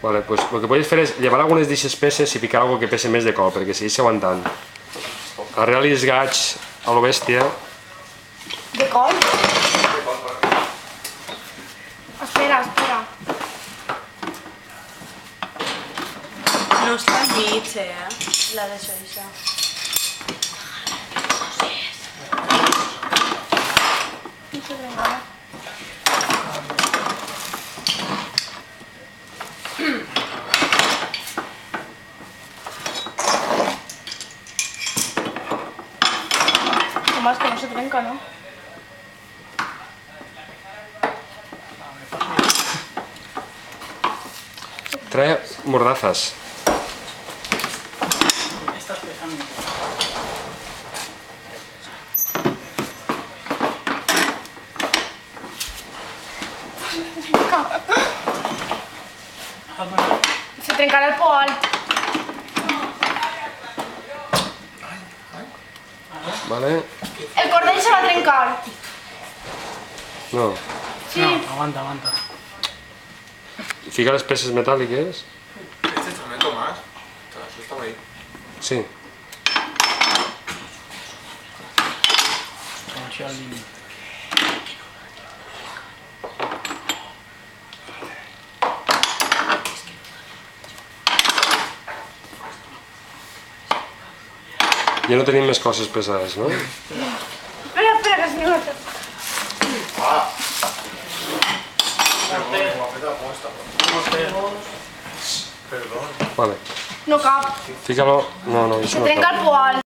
Vale, pues el que podeu fer és llevar algunes d'eixes peces i ficar alguna que pese més de cop, perquè segueix aguantant. Arreli els gats a lo bèstia. De col? Espera, espera. No està mig, la deixo això. No se trenca. Más que no se trenca, ¿no? Trae mordazas. Estas pesan mucho. Se trencarà el poal. Vale? El cordell se va trencar. No. Sí. No, aguanta. Fica les peces metàl·liques. Este instrumento más. Eso estaba ahí. Sí. Com això al límit. Ja no tenim més coses pesades, no? Espera, que se me mata. Perdón. Vale. No cap. Fica-lo... No, Se això no trenca cal. el poal.